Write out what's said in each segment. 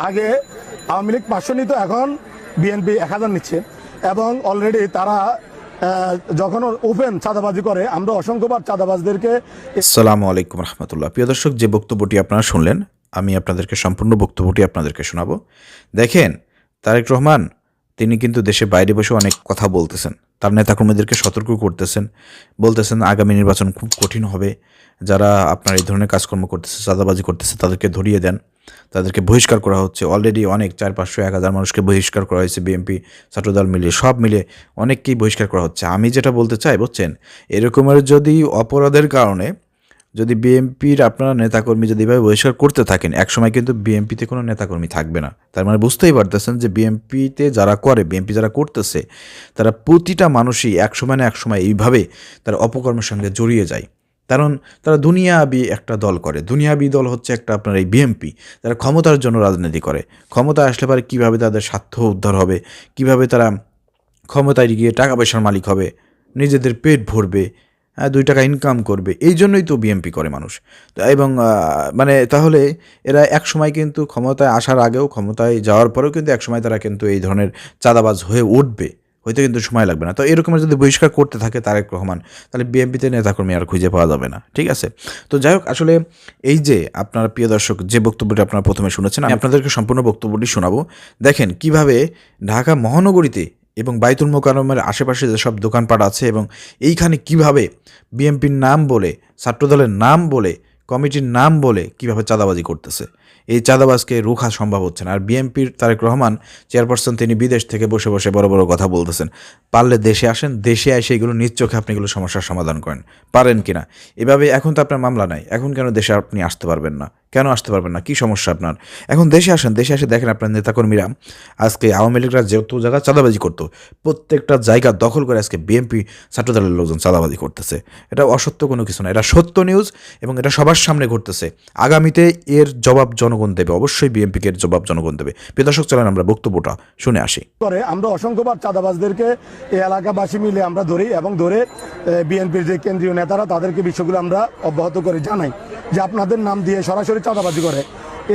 আগে আওয়ামী লীগ 500 নিত, এখন বিএনপি 1000 নিচ্ছে এবং অলরেডি তারা যখন ওপেন চাঁদাবাজি করে, আমরা অসংখ্যবার চাঁদাবাজদেরকে। আসসালামু আলাইকুম রহমতুল্লাহ। প্রিয় দর্শক, যে বক্তব্যটি আপনারা শুনলেন আমি আপনাদেরকে সম্পূর্ণ বক্তব্যটি আপনাদেরকে শোনাবো। দেখেন, তারেক রহমান তিনি কিন্তু দেশের বাইরে বসে অনেক কথা বলতেছেন, তার নেতাকর্মীদেরকে সতর্ক করতেছেন, বলতেছেন আগামী নির্বাচন খুব কঠিন হবে, যারা আপনার এই ধরনের কাজকর্ম করতেছে, চাঁদাবাজি করতেছে তাদেরকে ধরিয়ে দেন, তাদেরকে বহিষ্কার করা হচ্ছে। অলরেডি অনেক 400-500-1000 মানুষকে বহিষ্কার করা হয়েছে, বিএনপি ছাত্রদল মিলিয়ে সব মিলিয়ে অনেককেই বহিষ্কার করা হচ্ছে। আমি যেটা বলতে চাই, বুঝছেন, এরকমের যদি অপরাধের কারণে যদি বিএনপির আপনারা নেতাকর্মী যদি এভাবে বহিষ্কার করতে থাকেন, একসময় কিন্তু বিএনপিতে কোনো নেতাকর্মী থাকবে না। তার মানে বুঝতেই পারতেছেন যে বিএনপিতে যারা করে, বিএনপি যারা করতেছে, তারা প্রতিটা মানুষই একসময় না একসময় এইভাবে তারা অপকর্মের সঙ্গে জড়িয়ে যায়। কারণ তারা দুনিয়াবি একটা দল করে, দুনিয়াবি দল হচ্ছে একটা আপনার এই বিএনপি। তারা ক্ষমতার জন্য রাজনীতি করে, ক্ষমতা আসলে পারে কীভাবে তাদের স্বার্থ উদ্ধার হবে, কিভাবে তারা ক্ষমতায় গিয়ে টাকা পয়সার মালিক হবে, নিজেদের পেট ভরবে, 2 টাকা ইনকাম করবে, এই জন্যই তো বিএনপি করে মানুষ। এবং মানে তাহলে এরা একসময় কিন্তু ক্ষমতায় আসার আগেও, ক্ষমতায় যাওয়ার পরেও কিন্তু একসময় তারা কিন্তু এই ধরনের চাঁদাবাজ হয়ে উঠবে, হইতে কিন্তু সময় লাগবে না। তো এরকমের যদি বহিষ্কার করতে থাকে তারেক রহমান, তাহলে বিএনপিতে নেতাকর্মী আর খুঁজে পাওয়া যাবে না। ঠিক আছে? তো যাই হোক, আসলে এই যে আপনারা প্রিয় দর্শক যে বক্তব্যটি আপনারা প্রথমে শুনেছেন, আমি আপনাদেরকে সম্পূর্ণ বক্তব্যটি শোনাবো। দেখেন কিভাবে ঢাকা মহানগরীতে এবং বাইতুল মোকাররমের আশেপাশে যেসব দোকানপাট আছে এবং এইখানে কিভাবে বিএনপির নাম বলে, ছাত্রদলের নাম বলে, কমিটির নাম বলে কিভাবে চাঁদাবাজি করতেছে। এই চাঁদাবাজকে রোখা সম্ভব হচ্ছে না। আর বিএনপির তারেক রহমান চেয়ারপারসন, তিনি বিদেশ থেকে বসে বসে বড় বড় কথা বলতেছেন। পারলে দেশে আসেন, দেশে এসে এগুলো নিজ চোখে আপনি এগুলো সমস্যার সমাধান করেন, পারেন কিনা। এভাবে এখন তো আপনার মামলা নাই, এখন কেন দেশে আপনি আসতে পারবেন না? কেন আসতে পারবেন না? কী সমস্যা আপনার? এখন দেশে আসেন, দেশে এসে দেখেন আপনার নেতাকর্মীরা আজকে আওয়ামী লীগরা যত জায়গা চাঁদাবাজি করতো, প্রত্যেকটা জায়গা দখল করে আজকে বিএনপি ছাত্রদলের লোকজন চাঁদাবাজি করতেছে। এটা অসত্য কোনো কিছু না, এটা সত্য নিউজ এবং এটা সবার সামনে ঘটতেছে। আগামীতে এর জবাব জনগণ দেবে, অবশ্যই বিএনপিকে এর জবাব জনগণ দেবে। প্রিয় দর্শক, চলেন আমরা বক্তব্যটা শুনে আসি। আমরা অসংখ্যবার চাঁদাবাজদেরকে এই এলাকাবাসী মিলে আমরা ধরি এবং ধরে বিএনপির যে কেন্দ্রীয় নেতারা তাদেরকে বিষয়গুলো আমরা অব্যাহত করে জানাই যে আপনাদের নাম দিয়ে সরাসরি চাঁদাবাজি করে।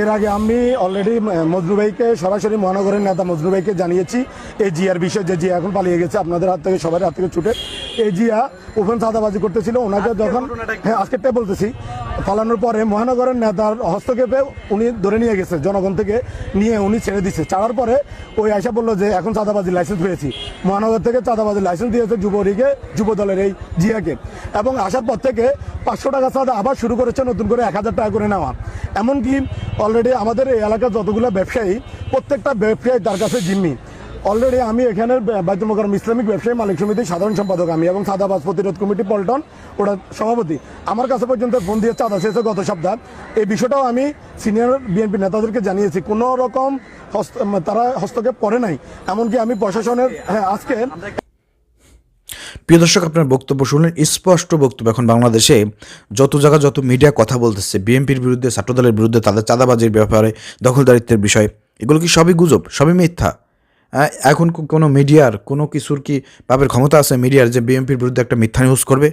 এর আগে আমি অলরেডি মজনু ভাইকে, সরাসরি মহানগরের নেতা মজনু ভাইকে জানিয়েছি এই জিয়ার বিষয়, যে জিয়া এখন পালিয়ে গেছে আপনাদের হাত থেকে, সবার হাত থেকে ছুটে। এই জিয়া ওপেন চাঁদাবাজি করতেছিল, ওনাকে যখন আজকেরটাই বলতেছি, পালানোর পরে মহানগরের নেতার হস্তক্ষেপে উনি ধরে নিয়ে গেছে, জনগণ থেকে নিয়ে উনি ছেড়ে দিচ্ছে। ছাড়ার পরে ওই আয়সা বললো যে এখন চাঁদাবাজির লাইসেন্স পেয়েছি, মহানগর থেকে চাঁদাবাজির লাইসেন্স দিয়েছে যুব দলের এই জিয়াকে। এবং আসার পর থেকে 500 টাকা চাঁদা আবার শুরু করেছে, নতুন করে 1000 টাকা করে নেওয়া। এমনকি অলরেডি আমাদের এই এলাকার যতগুলো ব্যবসায়ী, প্রত্যেকটা ব্যবসায়ী তার কাছে জিম্মি। অলরেডি আমি এখানের বাইতুল মোকাররম ইসলামিক ব্যবসায়ী মালিক সমিতির সাধারণ সম্পাদক আমি, এবং চাঁদাবাজ প্রতিরোধ কমিটি পল্টন ওটা সভাপতি। আমার কাছে পর্যন্ত ফোন দিয়ে চাঁদা চেয়েছে গত সপ্তাহ। এই বিষয়টাও আমি সিনিয়র বিএনপি নেতাদেরকে জানিয়েছি, কোনো রকম তারা হস্তক্ষেপ করে নাই। এমনকি আমি প্রশাসনের আজকে। প্রিয় দর্শক, আপনার বক্তব্য শুনলেন, স্পষ্ট বক্তব্য। এখন বাংলাদেশে যত জায়গা, যত মিডিয়া কথা বলতেছে বিএনপির বিরুদ্ধে, ছাত্রদলের বিরুদ্ধে, তাদের চাঁদাবাজির ব্যাপারে, দখলদারিত্বের বিষয়, এগুলো কি সবই গুজব, সবই মিথ্যা? এখন কোনো মিডিয়ার কোনো কিছুর কি পাপের ক্ষমতা আছে মিডিয়ার যে বিএনপির বিরুদ্ধে একটা মিথ্যা নিউজ করবে?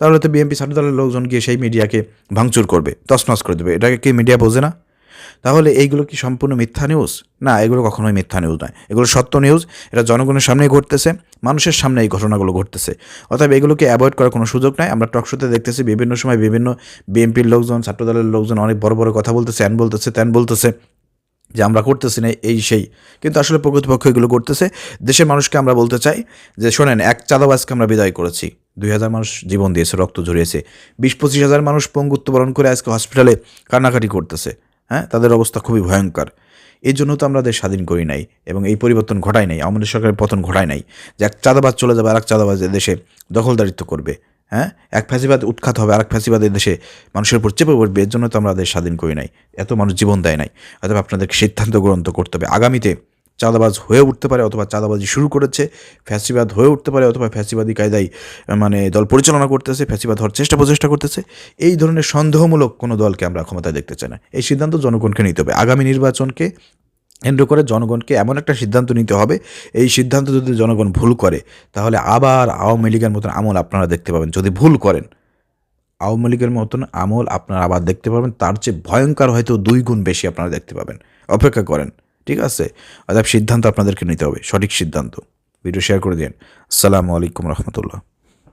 তাহলে তো বিএনপি ছাত্রদলের লোকজন গিয়ে সেই মিডিয়াকে ভাঙচুর করবে, তছনছ করে দেবে। এটাকে কি মিডিয়া বোঝে না? তাহলে এইগুলো কি সম্পূর্ণ মিথ্যা নিউজ? না, এগুলো কখনোই মিথ্যা নিউজ নয়, এগুলো সত্য নিউজ। এটা জনগণের সামনেই ঘটতেছে, মানুষের সামনে এই ঘটনাগুলো ঘটতেছে। অতএব এগুলোকে অ্যাভয়েড করার কোনো সুযোগ নাই। আমরা টকশোতে দেখতেছি বিভিন্ন সময় বিভিন্ন বিএনপির লোকজন, ছাত্রদলের লোকজন অনেক বড় বড় কথা বলতেছে, এন বলতেছে, তেন বলতেছে যে আমরা করতেছি না এই সেই, কিন্তু আসলে প্রকৃতপক্ষে এগুলো করতেছে। দেশের মানুষকে আমরা বলতে চাই যে শোনেন, এক চাঁদাবাজকে আমরা বিদায় করেছি, 2000 মানুষ জীবন দিয়েছে, রক্ত ঝরিয়েছে, 20-25 হাজার মানুষ পঙ্গুত্ব বরণ করে আজকে হসপিটালে কান্নাকাটি করতেছে। তাদের অবস্থা খুবই ভয়ঙ্কর। এই জন্য তো আমরা দেশ স্বাধীন করি নাই এবং এই পরিবর্তন ঘটাই নাই, আমাদের সরকারের পতন ঘটায় নাই যে এক চাঁদাবাজ চলে যাবে, আরেক চাঁদাবাজ দেশে দখলদারিত্ব করবে। এক ফ্যাসিবাদ উৎখাত হবে, আরেক ফ্যাসিবাদের দেশে মানুষের উপর চেপে পড়বে। এর জন্য তো আমরা দেশ স্বাধীন করি নাই, এত মানুষ জীবন দেয় নাই। অথবা আপনাদেরকে সিদ্ধান্ত গ্রহণ করতে হবে, আগামীতে চাঁদাবাজ হয়ে উঠতে পারে, অথবা চাঁদাবাজি শুরু করেছে, ফ্যাসিবাদ হয়ে উঠতে পারে, অথবা ফ্যাসিবাদী কায়দায় মানে দল পরিচালনা করতেছে, ফ্যাসিবাদ হওয়ার প্রচেষ্টা করতেছে। এই ধরনের সন্দেহমূলক কোনো দলকে আমরা ক্ষমতায় দেখতে চাই না। এই সিদ্ধান্ত জনগণকে নিতে হবে। আগামী নির্বাচনকে কেন্দ্র করে জনগণকে এমন একটা সিদ্ধান্ত নিতে হবে, এই সিদ্ধান্ত যদি জনগণ ভুল করে তাহলে আবার আওয়ামী লীগের মতন আমল আপনারা দেখতে পাবেন। যদি ভুল করেন, আওয়ামী লীগের মতন আমল আপনারা আবার দেখতে পাবেন, তার চেয়ে ভয়ঙ্কর হয়তো 2 গুণ বেশি আপনারা দেখতে পাবেন। অপেক্ষা করেন, ঠিক আছে? অতএব সিদ্ধান্ত আপনাদেরকে নিতে হবে, সঠিক সিদ্ধান্ত। ভিডিও শেয়ার করে দিন। আসসালামু আলাইকুম রহমতুল্লাহ।